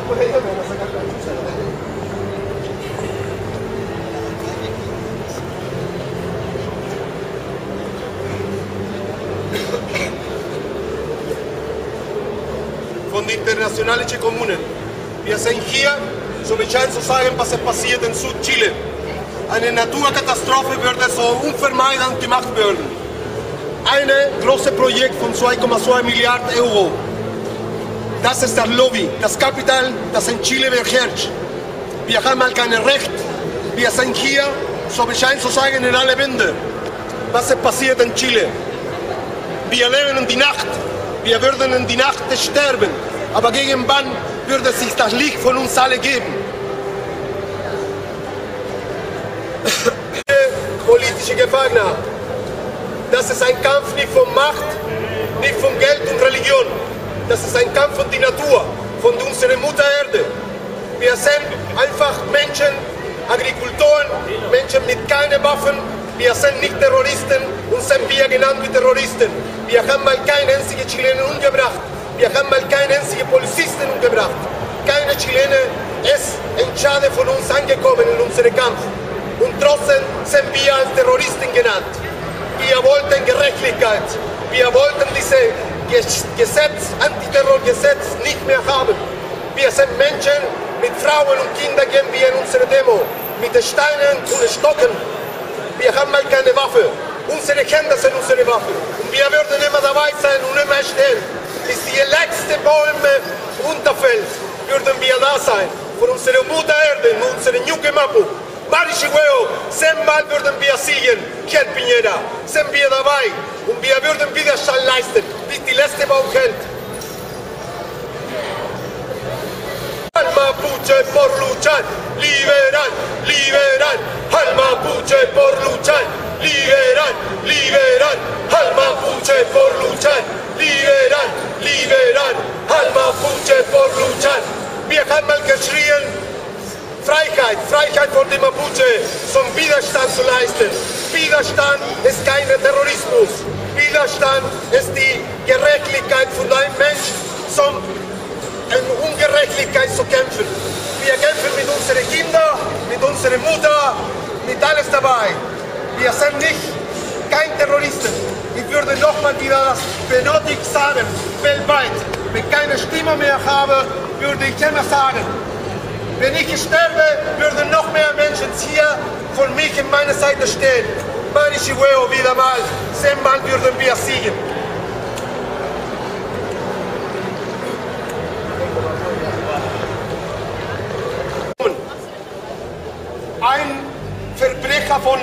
Von den internationalen Kommunen. Wir sind hier, so wie ich zu sagen, was passiert in Südchile. Eine Naturkatastrophe würde so unvermeidend gemacht werden. Ein großes Projekt von 2,2 Milliarden Euro. Das ist das Lobby, das Kapital, das in Chile beherrscht. Wir haben mal kein Recht. Wir sind hier, so wie ich zu sagen, in alle Wände. Was passiert in Chile? Wir leben in die Nacht. Wir würden in die Nacht sterben. Aber gegen wann würde sich das Licht von uns alle geben? Politische Gefangene. Das ist ein Kampf nicht von Macht, nicht von Geld und Religion. Das ist ein Kampf von der Natur, von unserer Mutter Erde. Wir sind einfach Menschen, Agrikultoren, Menschen mit keinen Waffen. Wir sind nicht Terroristen und sind wir genannt wie Terroristen. Wir haben mal keinen einzigen Chilenen umgebracht. Wir haben mal keinen einzigen Polizisten umgebracht. Keine Chilene ist in Schade von uns angekommen in unserem Kampf. Und trotzdem sind wir als Terroristen genannt. Wir wollten Gerechtigkeit. Wir wollten dieses Gesetz, Antiterrorgesetz nicht mehr haben. Wir sind Menschen, mit Frauen und Kindern gehen wir in unsere Demo. Mit Steinen und Stocken. Wir haben mal keine Waffe. Unsere Kinder sind unsere Waffe. Und wir würden immer dabei sein und immer stehen. Bis die letzten Bäume runterfällt, würden wir da sein. Für unsere Mutter Erde, für unsere Ñuque Mapu. Marichihueo, 10-mal würden wir siegen, hier in Piñera. Sind wir dabei und wir würden Widerstand leisten, bis die letzte Baum hält. Al Mapuche por luchar, liberar, liberar. Al Mapuche por luchar, liberar, liberar. Al Mapuche por luchar, liberar, liberar. Al Mapuche por luchar. Wir haben mal geschrien, Freiheit, Freiheit vor dem Mapuche, zum Widerstand zu leisten. Widerstand ist kein Terrorismus. Widerstand ist die Gerechtigkeit von einem Menschen, zum Ungerechtigkeit zu kämpfen. Wir kämpfen mit unseren Kindern, mit unserer Mutter, mit alles dabei. Wir sind nicht kein Terroristen. Ich würde nochmal wieder das benötigt sagen, weltweit. Wenn ich keine Stimme mehr habe, würde ich immer sagen, wenn ich sterbe, würden noch mehr Menschen hier von mir in meiner Seite stehen. Marichihueo wieder mal, 10-mal würden wir siegen. Ein Verbrecher von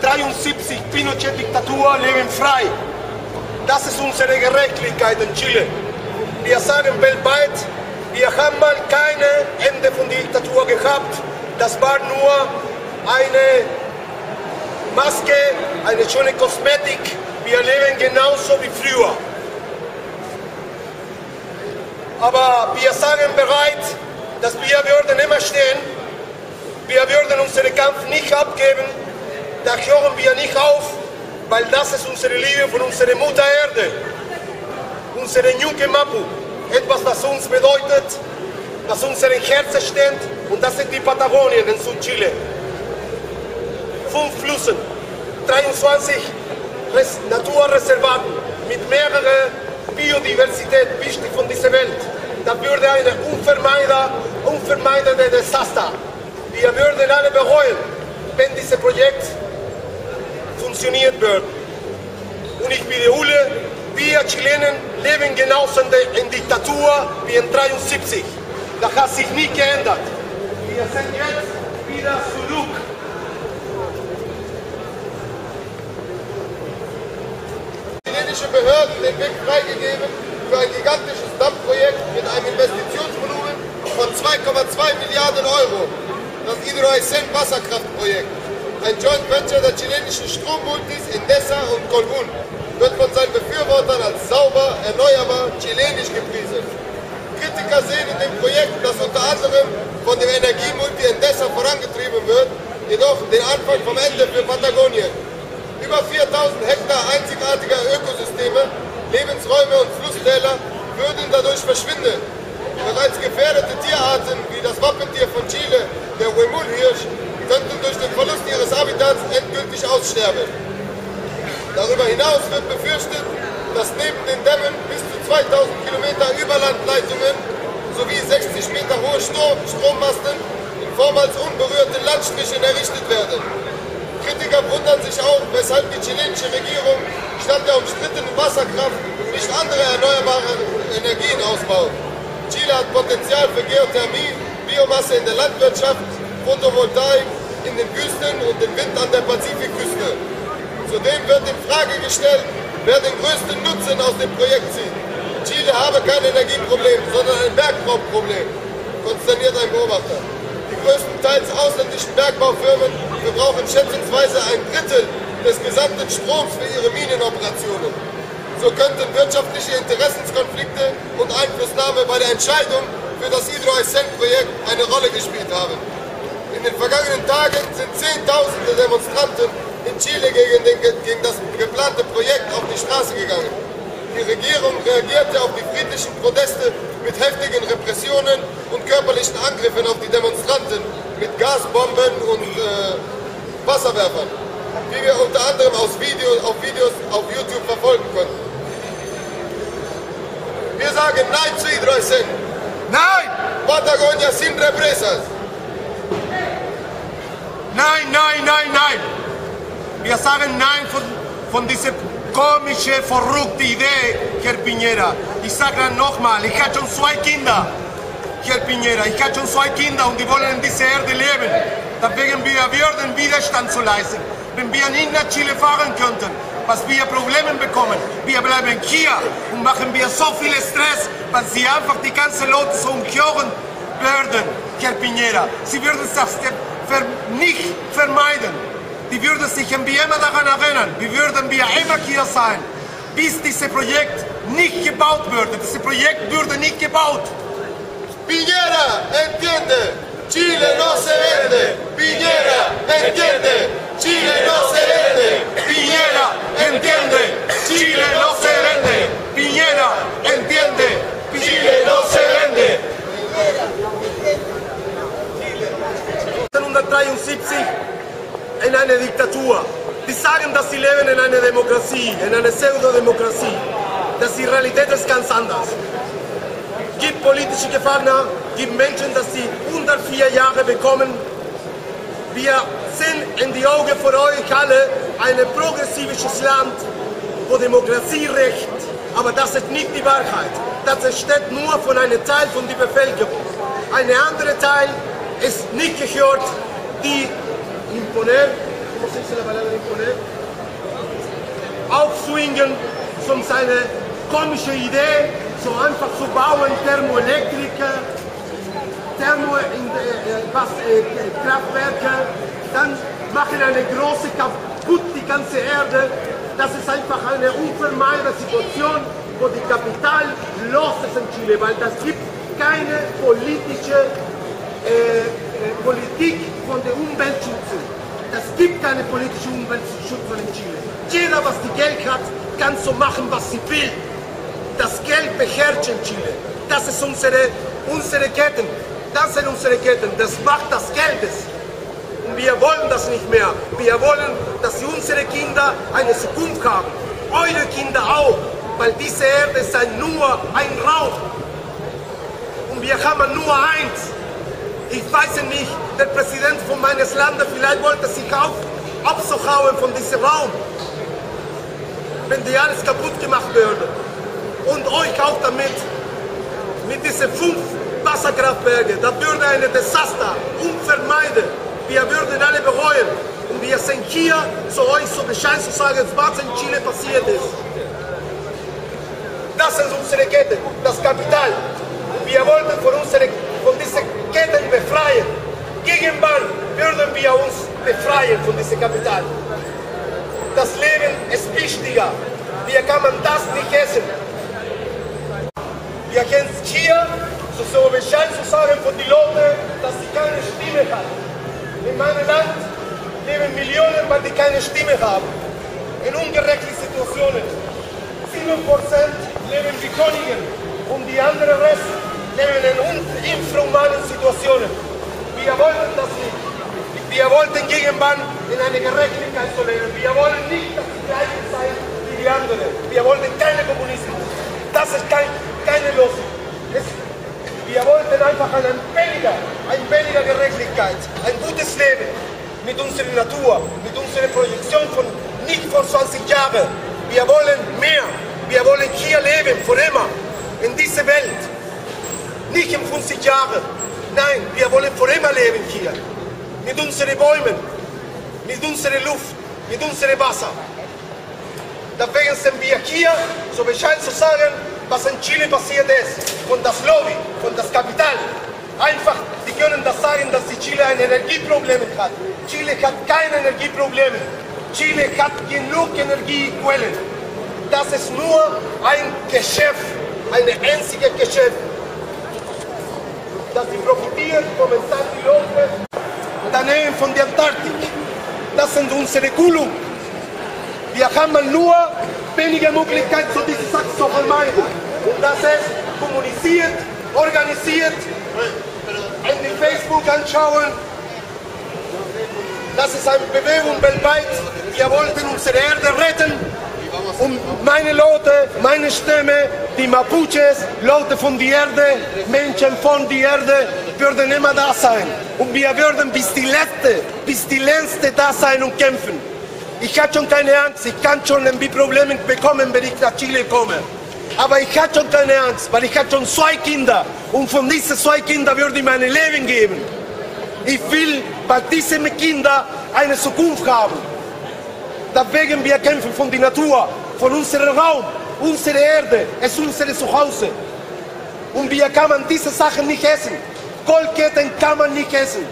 73, Pinochet-Diktatur, leben frei. Das ist unsere Gerechtigkeit in Chile. Wir sagen weltweit, wir haben mal kein Ende von der Diktatur gehabt. Das war nur eine Maske, eine schöne Kosmetik. Wir leben genauso wie früher. Aber wir sagen bereit, dass wir würden immer stehen. Wir würden unseren Kampf nicht abgeben. Da hören wir nicht auf, weil das ist unsere Liebe von unserer Mutter Erde. Unsere Ñuque Mapu. Etwas, das uns bedeutet, das unseren Herzen steht, und das sind die Patagonien in Südchile. 5 Flüssen, 23 Naturreservaten mit mehrerer Biodiversität, wichtig von dieser Welt. Da würde ein unvermeidender Desaster. Wir würden alle bereuen, wenn dieses Projekt funktioniert wird. Und ich wiederhole, wir Chilenen leben genauso in Diktatur wie in 73. Das hat sich nie geändert. Wir sind jetzt wieder zurück. Die chilenischen Behörden den Weg freigegeben für ein gigantisches Dammprojekt mit einem Investitionsvolumen von 2,2 Milliarden Euro. Das Hidroaicén Wasserkraftprojekt. Ein Joint Venture der chilenischen Strommultis Endesa und Colbún wird von seinen Befürwortern als sauber, erneuerbar, chilenisch gepriesen. Kritiker sehen in dem Projekt, das unter anderem von dem Energiemulti Endesa vorangetrieben wird, jedoch den Anfang vom Ende für Patagonien. Über 4000 Hektar einzigartiger Ökosysteme, Lebensräume und Flusstäler würden dadurch verschwinden. Bereits gefährdete Tierarten künstlich aussterben. Darüber hinaus wird befürchtet, dass neben den Dämmen bis zu 2000 Kilometer Überlandleitungen sowie 60 Meter hohe Strommasten in vormals unberührten Landstrichen errichtet werden. Kritiker wundern sich auch, weshalb die chilenische Regierung statt der umstrittenen Wasserkraft nicht andere erneuerbare Energien ausbaut. Chile hat Potenzial für Geothermie, Biomasse in der Landwirtschaft, Photovoltaik in den Wüsten und den Wind an der Pazifikküste. Zudem wird in Frage gestellt, wer den größten Nutzen aus dem Projekt zieht. Chile habe kein Energieproblem, sondern ein Bergbaumproblem, konstatiert ein Beobachter. Die größtenteils ausländischen Bergbaufirmen verbrauchen schätzungsweise ein Drittel des gesamten Stroms für ihre Minenoperationen. So könnten wirtschaftliche Interessenskonflikte und Einflussnahme bei der Entscheidung für das Hydro-Aysén-Projekt eine Rolle gespielt haben. In den vergangenen Tagen sind Zehntausende Demonstranten in Chile gegen das geplante Projekt auf die Straße gegangen. Die Regierung reagierte auf die friedlichen Proteste mit heftigen Repressionen und körperlichen Angriffen auf die Demonstranten mit Gasbomben und Wasserwerfern, wie wir unter anderem auf Videos auf YouTube verfolgen konnten. Wir sagen Nein zu Hydro-Aysén. Nein! Patagonia sin represas. Nein, nein, nein, nein! Wir sagen Nein von dieser komische, verrückte Idee, Herr Piñera. Ich sage nochmal, ich habe schon 2 Kinder, Herr Piñera. Ich habe schon 2 Kinder und die wollen in dieser Erde leben. Deswegen würden Widerstand zu leisten. Wenn wir nicht nach Chile fahren könnten, was wir Probleme bekommen, wir bleiben hier und machen wir so viel Stress, weil sie einfach die ganzen Leute so umkehren werden, Herr Piñera. Sie würden das nicht vermeiden. Die würden sich wie immer daran erinnern, wie würden wir immer hier sein, bis dieses Projekt nicht gebaut würde. Dieses Projekt würde nicht gebaut. Piñera, entiende, Chile no se vende. Piñera, entiende, Chile no se vende. Piñera, entiende, Chile no se vende. Piñera, entiende, Chile no se vende. 1973 in einer Diktatur. Die sagen, dass sie leben in einer Demokratie, in einer Pseudodemokratie. Dass die Realität ist ganz anders. Es gibt politische Gefangene, gibt Menschen, dass sie 104 Jahre bekommen. Wir sind in die Augen von euch alle ein progressives Land, wo Demokratie recht. Aber das ist nicht die Wahrheit. Das entsteht nur von einem Teil von der Bevölkerung. Ein anderer Teil ist nicht gehört, die imponer, ¿cómo se dice la palabra imponer? Aufzwingen, um seine komische Idee so einfach zu bauen, Thermoelektriker, Kraftwerke, dann machen eine große kaputt die ganze Erde. Das ist einfach eine unvermeidbare Situation, wo die Kapital los ist in Chile, weil das gibt keine politische Politik von der Umweltschutz. Es gibt keine politische Umweltschutz in Chile. Jeder, was die Geld hat, kann so machen, was sie will. Das Geld beherrscht in Chile. Das ist unsere Ketten. Das sind unsere Ketten. Das Macht des Geldes. Und wir wollen das nicht mehr. Wir wollen, dass unsere Kinder eine Zukunft haben. Eure Kinder auch. Weil diese Erde ist nur ein Raum. Und wir haben nur eins. Ich weiß nicht, der Präsident von meines Landes vielleicht wollte sich auch abzuhauen von diesem Raum, wenn die alles kaputt gemacht würde. Und euch auch damit, mit diesen 5 Wasserkraftwerken, das würde ein Desaster unvermeiden. Wir würden alle bereuen. Und wir sind hier, zu euch so Bescheid zu sagen, was in Chile passiert ist. Das ist unsere Kette, das Kapital. Und wir wollten von dieser Ketten befreien. Gegen wann würden wir uns befreien von diesem Kapital? Das Leben ist wichtiger. Wir kann man das nicht essen. Wir können hier so Bescheid zu sagen von den Leuten, dass sie keine Stimme haben. In meinem Land leben Millionen, weil die keine Stimme haben. In ungerechten Situationen. 7% leben wie Könige und die anderen Rest leben in infrahumanen Situationen. Wir wollten das nicht. Die Wir wollten irgendwann in eine Gerechtigkeit zu leben. Wir wollen nicht, dass die gleichen sein wie die anderen. Wir wollen keine Kommunismus. Das ist keine Lösung. Wir wollten einfach ein weniger Gerechtigkeit, ein gutes Leben mit unserer Natur, mit unserer Projektion von nicht vor 20 Jahren. Wir wollen mehr. Wir wollen hier leben, für immer, in dieser Welt. Nicht in 50 Jahren. Nein, wir wollen für immer leben hier. Mit unseren Bäumen, mit unserer Luft, mit unserem Wasser. Deswegen sind wir hier, so Bescheid zu sagen, was in Chile passiert ist. Von das Lobby, von das Kapital. Einfach, die können das sagen, dass die Chile ein Energieproblem hat. Chile hat keine Energieprobleme. Chile hat genug Energiequellen. Das ist nur ein Geschäft, ein einziges Geschäft. Dass sie profitieren, momentan die Leute daneben von der Antarktik. Das sind unsere Kulu. Wir haben nur weniger Möglichkeiten, so diese Sachen zu vermeiden. Und das ist kommuniziert, organisiert, in Facebook anschauen. Das ist eine Bewegung weltweit. Wir wollten unsere Erde retten. Und meine Leute, meine Stämme, die Mapuches, Leute von der Erde, Menschen von der Erde, würden immer da sein. Und wir würden bis die letzte da sein und kämpfen. Ich hatte schon keine Angst, ich kann schon irgendwie Probleme bekommen, wenn ich nach Chile komme. Aber ich hatte schon keine Angst, weil ich hatte schon 2 Kinder. Und von diesen 2 Kindern würde ich mein Leben geben. Ich will bei diesen Kindern eine Zukunft haben. Deswegen wir kämpfen von der Natur, von unserem Raum, unsere Erde, es ist unser Zuhause. Und wir kann diese Sachen nicht essen. Goldketten kann man nicht essen.